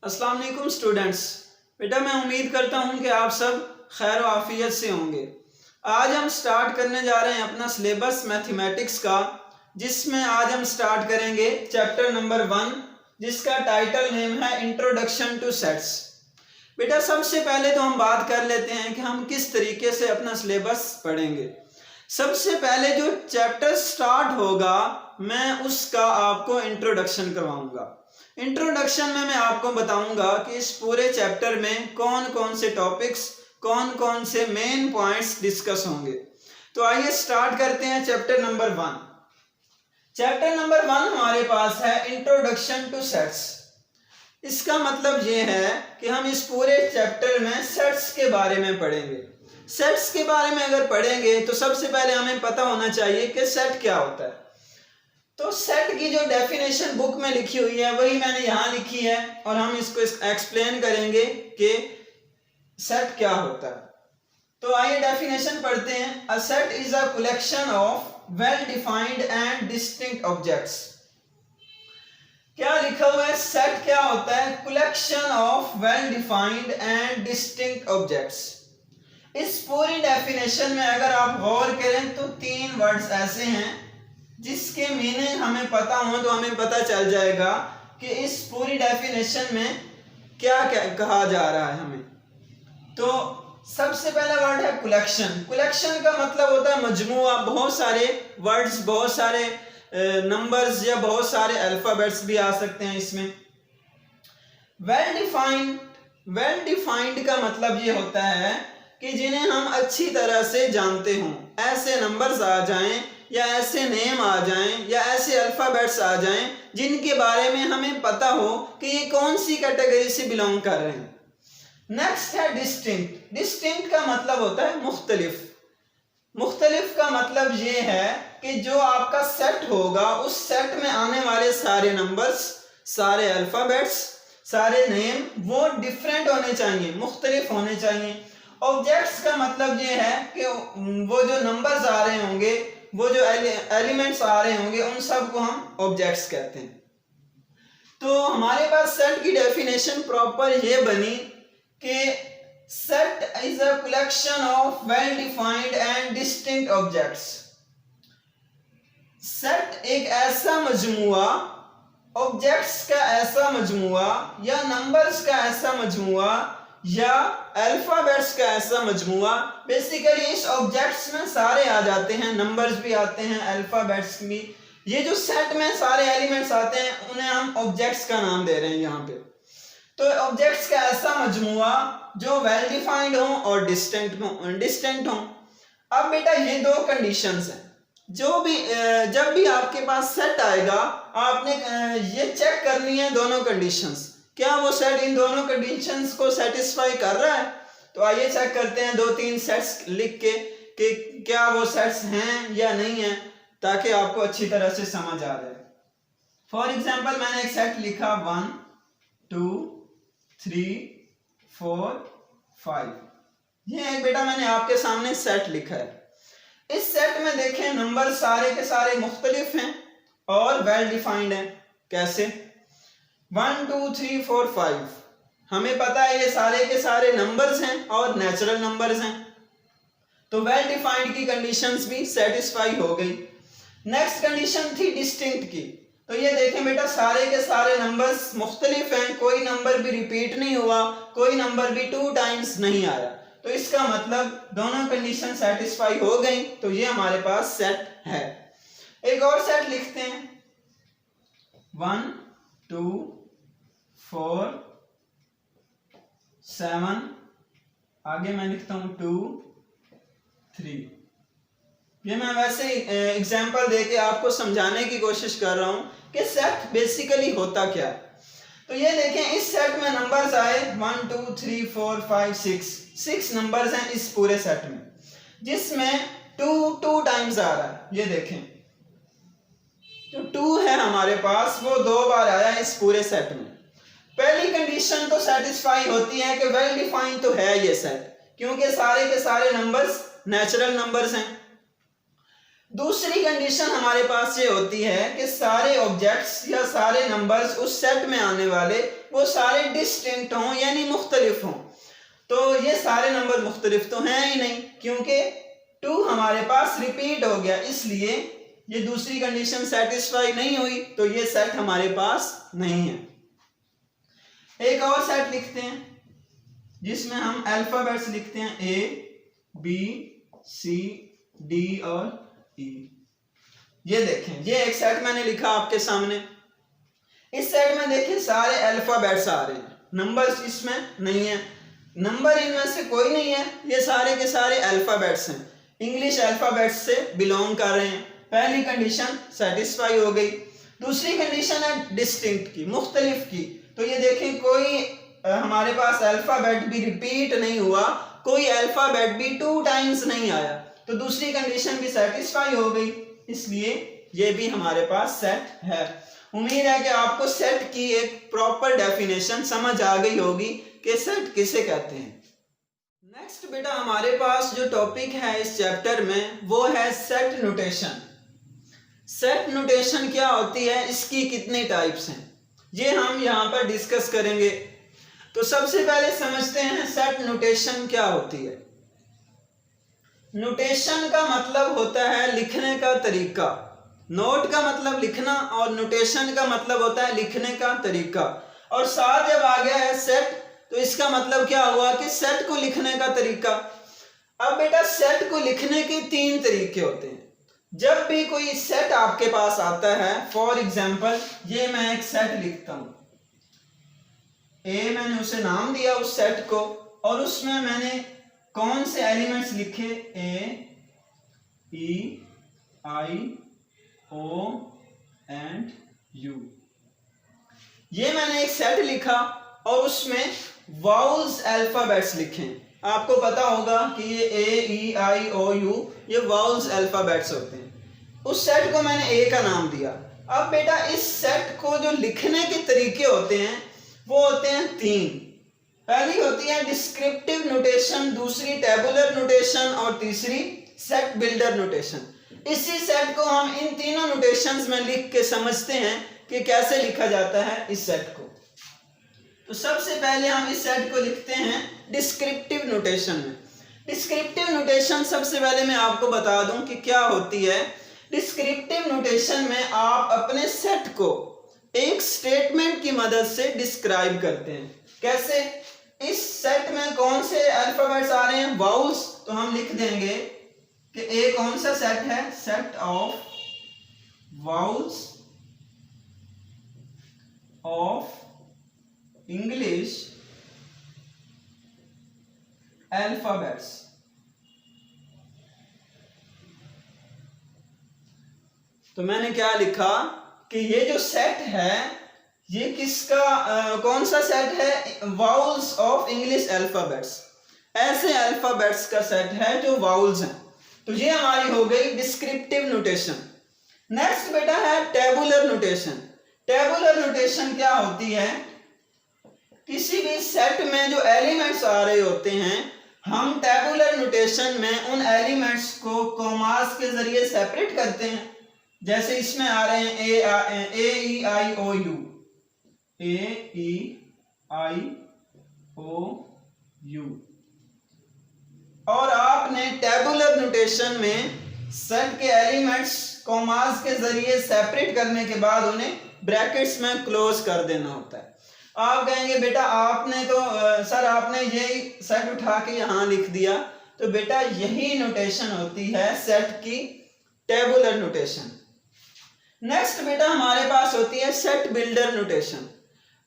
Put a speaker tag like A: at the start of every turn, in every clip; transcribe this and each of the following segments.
A: अस्सलाम वालेकुम स्टूडेंट्स। बेटा मैं उम्मीद करता हूँ कि आप सब खैर व आफियत से होंगे। आज हम स्टार्ट करने जा रहे हैं अपना सिलेबस मैथमेटिक्स का, जिसमें आज हम स्टार्ट करेंगे चैप्टर नंबर 1, जिसका टाइटल नेम है इंट्रोडक्शन टू सेट्स। बेटा सबसे पहले तो हम बात कर लेते हैं कि हम किस तरीके से अपना सिलेबस पढ़ेंगे। सबसे पहले जो चैप्टर स्टार्ट होगा मैं उसका आपको इंट्रोडक्शन करवाऊंगा। इंट्रोडक्शन में मैं आपको बताऊंगा कि इस पूरे चैप्टर में कौन कौन से टॉपिक्स, कौन कौन से मेन पॉइंट्स डिस्कस होंगे। तो आइए स्टार्ट करते हैं चैप्टर नंबर 1। चैप्टर नंबर 1 हमारे पास है इंट्रोडक्शन टू सेट्स। इसका मतलब ये है कि हम इस पूरे चैप्टर में सेट्स के बारे में पढ़ेंगे। सेट्स के बारे में अगर पढ़ेंगे तो सबसे पहले हमें पता होना चाहिए कि सेट क्या होता है। तो सेट की जो डेफिनेशन बुक में लिखी हुई है वही मैंने यहाँ लिखी है और हम इसको एक्सप्लेन करेंगे कि सेट क्या होता है। तो आइए डेफिनेशन पढ़ते हैं। A set is a collection of well defined and distinct objects. क्या लिखा हुआ है? सेट क्या होता है? Collection of well defined and distinct objects. इस पूरी डेफिनेशन में अगर आप गौर करें तो 3 वर्ड्स ऐसे हैं जिसके मीनिंग हमें पता हो तो हमें पता चल जाएगा कि इस पूरी डेफिनेशन में क्या क्या कहा जा रहा है हमें। तो सबसे पहला वर्ड है कलेक्शन। कलेक्शन का मतलब होता है मजमुआ। बहुत सारे वर्ड्स, बहुत सारे नंबर्स या बहुत सारे अल्फाबेट्स भी आ सकते हैं इसमें। वेल डिफाइंड का मतलब ये होता है कि जिन्हें हम अच्छी तरह से जानते हों। ऐसे नंबर्स आ जाएं या ऐसे नेम आ जाएं या ऐसे अल्फाबेट्स आ जाएं जिनके बारे में हमें पता हो कि ये कौन सी कैटेगरी से बिलोंग कर रहे हैं। नेक्स्ट है डिस्टिंक्ट। डिस्टिंक्ट का मतलब होता है मुख्तलिफ। मुख्तलिफ का मतलब ये है कि जो आपका सेट होगा उस सेट में आने वाले सारे नंबर्स, सारे अल्फाबेट्स, सारे नेम वो डिफरेंट होने चाहिए, मुख्तलिफ होने चाहिए। ऑब्जेक्ट्स का मतलब ये है कि वो जो नंबर्स आ रहे होंगे, वो जो एलिमेंट्स आ रहे होंगे, उन सब को हम ऑब्जेक्ट्स कहते हैं। तो हमारे पास सेट की डेफिनेशन प्रॉपर ये बनी कि set is a collection of well defined and distinct objects. Set एक ऐसा मजमुआ, ऑब्जेक्ट्स का ऐसा मजमुआ या नंबर्स का ऐसा मजमुआ या अल्फाबेट्स का ऐसा मजमुआ। बेसिकली इस ऑब्जेक्ट्स में सारे आ जाते हैं, नंबर्स भी आते हैं, अल्फाबेट्स भी। ये जो सेट में सारे एलिमेंट्स आते हैं उन्हें हम ऑब्जेक्ट्स का नाम दे रहे हैं यहाँ पे। तो ऑब्जेक्ट्स का ऐसा मजमुआ जो वेल डिफाइंड हो और डिस्टिंक्ट हो। अब बेटा ये 2 कंडीशंस हैं। जब भी आपके पास सेट आएगा आपने ये चेक करनी है दोनों कंडीशंस, क्या वो सेट इन दोनों कंडीशंस को सेटिस्फाई कर रहा है। तो आइए चेक करते हैं 2-3 सेट्स लिख के कि क्या वो सेट्स हैं या नहीं है, ताकि आपको अच्छी तरह से समझ आ जाए। फॉर एग्जांपल मैंने एक सेट लिखा 1 2 3 4 5। ये एक बेटा मैंने आपके सामने सेट लिखा है। इस सेट में देखें नंबर सारे के सारे मुख्तलिफ हैं और वेल डिफाइंड हैं। कैसे? 1 2 3 4 5 हमें पता है ये सारे के सारे नंबर्स हैं और नेचुरल नंबर्स हैं, तो वेल डिफाइंड की कंडीशंस भी सेटिस्फाई हो गई। नेक्स्ट कंडीशन थी डिस्टिंक्ट की। तो ये देखें बेटा सारे के सारे नंबर्स मुख्तलिफ हैं, कोई नंबर भी रिपीट नहीं हुआ, कोई नंबर भी 2 टाइम्स नहीं आया। तो इसका मतलब दोनों कंडीशन सेटिस्फाई हो गई, तो ये हमारे पास सेट है। एक और सेट लिखते हैं 1 2 4 7, आगे मैं लिखता हूं 2 3। ये मैं वैसे एग्जाम्पल देके आपको समझाने की कोशिश कर रहा हूं कि सेट बेसिकली होता क्या है। तो ये देखें इस सेट में नंबर्स आए 1 2 3 4 5 6 नंबर्स हैं इस पूरे सेट में, जिसमें 2 टाइम्स आ रहा है। ये देखें जो 2 है हमारे पास वो 2 बार आया इस पूरे सेट में। पहली कंडीशन तो सेटिस्फाई होती है कि वेल डिफाइंड तो है ये सेट, क्योंकि सारे के सारे नंबर्स नेचुरल नंबर्स हैं। दूसरी कंडीशन हमारे पास ये होती है कि सारे ऑब्जेक्ट्स या सारे नंबर्स उस सेट में आने वाले वो सारे डिस्टिंक्ट हों यानी मुख्तलिफ हों। तो ये सारे नंबर मुख्तलिफ तो हैं ही नहीं, क्योंकि 2 हमारे पास रिपीट हो गया, इसलिए ये दूसरी कंडीशन सेटिस्फाई नहीं हुई, तो ये सेट हमारे पास नहीं है। एक और सेट लिखते हैं जिसमें हम अल्फाबेट्स लिखते हैं A, B, C, D और E। ये देखें, ये एक सेट मैंने लिखा आपके सामने। इस सेट में देखें सारे अल्फाबेट्स आ रहे हैं, नंबर्स इसमें नहीं है, नंबर इनमें से कोई नहीं है, ये सारे के सारे अल्फाबेट्स हैं, इंग्लिश अल्फाबेट्स से बिलोंग कर रहे हैं। पहली कंडीशन सेटिस्फाई हो गई। दूसरी कंडीशन है डिस्टिंक्ट की, मुख्तलिफ की। तो ये देखें कोई हमारे पास अल्फाबेट भी रिपीट नहीं हुआ, कोई अल्फाबेट भी 2 टाइम्स नहीं आया, तो दूसरी कंडीशन भी सेटिस्फाई हो गई, इसलिए ये भी हमारे पास सेट है। उम्मीद है कि आपको सेट की एक प्रॉपर डेफिनेशन समझ आ गई होगी कि सेट किसे कहते हैं। नेक्स्ट बेटा हमारे पास जो टॉपिक है इस चैप्टर में वो है सेट नोटेशन। सेट नोटेशन क्या होती है, इसकी कितनी टाइप्स हैं, ये हम यहाँ पर डिस्कस करेंगे। तो सबसे पहले समझते हैं सेट नोटेशन क्या होती है। नोटेशन का मतलब होता है लिखने का तरीका। नोट का मतलब लिखना और नोटेशन का मतलब होता है लिखने का तरीका, और साथ जब आ गया है सेट तो इसका मतलब क्या हुआ कि सेट को लिखने का तरीका। अब बेटा सेट को लिखने के 3 तरीके होते हैं। जब भी कोई सेट आपके पास आता है, फॉर एग्जाम्पल ये मैं एक सेट लिखता हूं, ए मैंने उसे नाम दिया उस सेट को, और उसमें मैंने कौन से एलिमेंट्स लिखे, ए, ई, आई, ओ एंड यू। ये मैंने एक सेट लिखा और उसमें वाउल्स अल्फाबेट्स लिखे। आपको पता होगा कि ये ए, ई, आई, ओ, यू ये वाउल्स अल्फाबेट्स होते हैं। उस सेट को मैंने ए का नाम दिया। अब बेटा इस सेट को जो लिखने के तरीके होते हैं वो होते हैं 3। पहली होती है डिस्क्रिप्टिव नोटेशन, दूसरी टेबुलर नोटेशन और तीसरी सेट बिल्डर नोटेशन। इसी सेट को हम इन तीनों नोटेशंस में लिख के समझते हैं कि कैसे लिखा जाता है इस सेट को। तो सबसे पहले हम इस सेट को लिखते हैं डिस्क्रिप्टिव नोटेशन में। डिस्क्रिप्टिव नोटेशन सबसे पहले मैं आपको बता दूं कि क्या होती है। डिस्क्रिप्टिव नोटेशन में आप अपने सेट को एक स्टेटमेंट की मदद से डिस्क्राइब करते हैं। कैसे? इस सेट में कौन से अल्फाबेट्स आ रहे हैं, वाउल्स, तो हम लिख देंगे कि ए कौन सा सेट है, set of vowels of English alphabets. तो मैंने क्या लिखा कि ये जो सेट है ये किसका कौन सा सेट है, वाउल्स ऑफ इंग्लिश अल्फाबेट्स। ऐसे अल्फाबेट्स का सेट है जो वाउल्स हैं। तो ये हमारी हो गई डिस्क्रिप्टिव नोटेशन। नेक्स्ट बेटा है टेबुलर नोटेशन। टेबुलर नोटेशन क्या होती है, किसी भी सेट में जो एलिमेंट्स आ रहे होते हैं हम टेबुलर नोटेशन में उन एलिमेंट्स को कॉमास के जरिए सेपरेट करते हैं। जैसे इसमें आ रहे हैं ए ई आई ओ you, A E I O you, और आपने टेबुलर नोटेशन में सेट के एलिमेंट्स कॉमास के जरिए सेपरेट करने के बाद उन्हें ब्रैकेट्स में क्लोज कर देना होता है। आप कहेंगे बेटा आपने तो सर आपने यही सेट उठा के यहाँ लिख दिया, तो बेटा यही नोटेशन होती है सेट की टेबुलर नोटेशन। नेक्स्ट बेटा हमारे पास होती है सेट बिल्डर नोटेशन।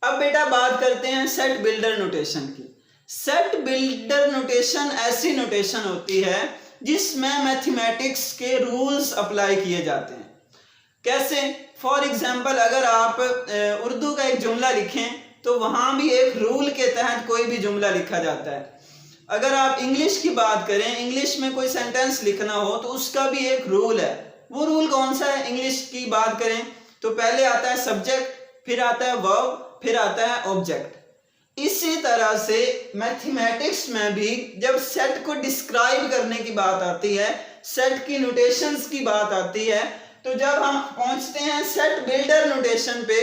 A: अब बेटा बात करते हैं सेट बिल्डर नोटेशन की। सेट बिल्डर नोटेशन ऐसी नोटेशन होती है जिसमें मैथमेटिक्स के रूल्स अप्लाई किए जाते हैं। कैसे? फॉर एग्जाम्पल अगर आप उर्दू का एक जुमला लिखें तो वहां भी एक रूल के तहत कोई भी जुमला लिखा जाता है। अगर आप इंग्लिश की बात करें, इंग्लिश में कोई सेंटेंस लिखना हो तो उसका भी एक रूल है। वो रूल कौन सा है? इंग्लिश की बात करें तो पहले आता है सब्जेक्ट, फिर आता है वर्ब, फिर आता है ऑब्जेक्ट। इसी तरह से मैथमेटिक्स में भी जब सेट को डिस्क्राइब करने की बात आती है सेट की नोटेशंस की बात आती है, तो जब हम पहुंचते हैं सेट बिल्डर नोटेशन पे,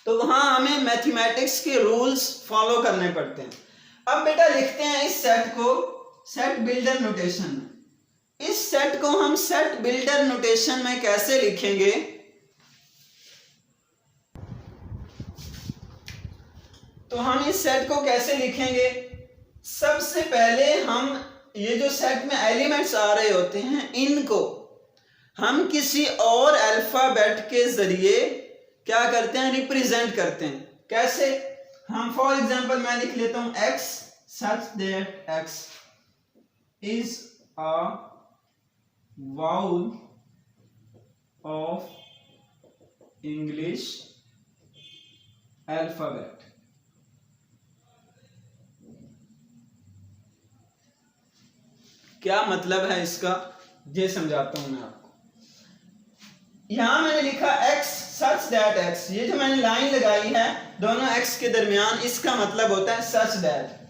A: तो वहां हमें मैथमेटिक्स के रूल्स फॉलो करने पड़ते हैं। अब बेटा लिखते हैं इस सेट को सेट बिल्डर नोटेशन में। इस सेट को हम सेट बिल्डर नोटेशन में कैसे लिखेंगे? तो हम इस सेट को कैसे लिखेंगे? सबसे पहले हम ये जो सेट में एलिमेंट्स आ रहे होते हैं, इनको हम किसी और अल्फाबेट के जरिए क्या करते हैं? रिप्रेजेंट करते हैं। कैसे? हम फॉर एग्जांपल मैं लिख लेता हूं x such that x is a vowel of English alphabet। क्या मतलब है इसका, ये समझाता हूं मैं आपको। यहां मैंने लिखा x such that x, ये जो मैंने लाइन लगाई है दोनों x के दरमियान, इसका मतलब होता है such that।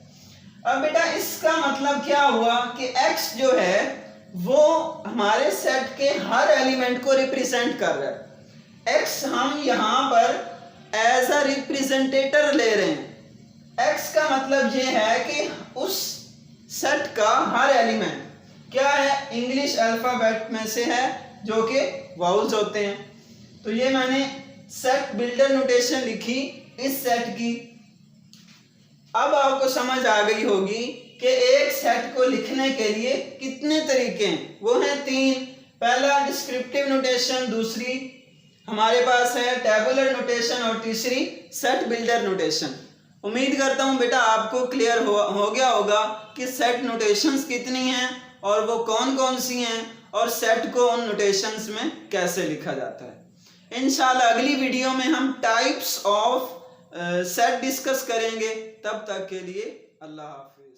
A: अब बेटा इसका मतलब क्या हुआ कि x जो है वो हमारे सेट के हर एलिमेंट को रिप्रेजेंट कर रहा है। x हम यहां पर एज अ रिप्रेजेंटेटर ले रहे हैं। x का मतलब ये है कि उस सेट का हर एलिमेंट क्या है? इंग्लिश अल्फाबेट में से है, जो कि वाउल्स होते हैं। तो ये मैंने सेट बिल्डर नोटेशन लिखी इस सेट की। अब आपको समझ आ गई होगी कि एक सेट को लिखने के लिए कितने तरीके हैं। वो हैं 3। पहला डिस्क्रिप्टिव नोटेशन, दूसरी हमारे पास है टेबुलर नोटेशन और तीसरी सेट बिल्डर नोटेशन। उम्मीद करता हूं बेटा आपको क्लियर हो गया होगा कि सेट नोटेशंस कितनी हैं और वो कौन कौन सी हैं और सेट को उन नोटेशंस में कैसे लिखा जाता है। इंशाल्लाह अगली वीडियो में हम टाइप्स ऑफ सेट डिस्कस करेंगे। तब तक के लिए अल्लाह हाफिज।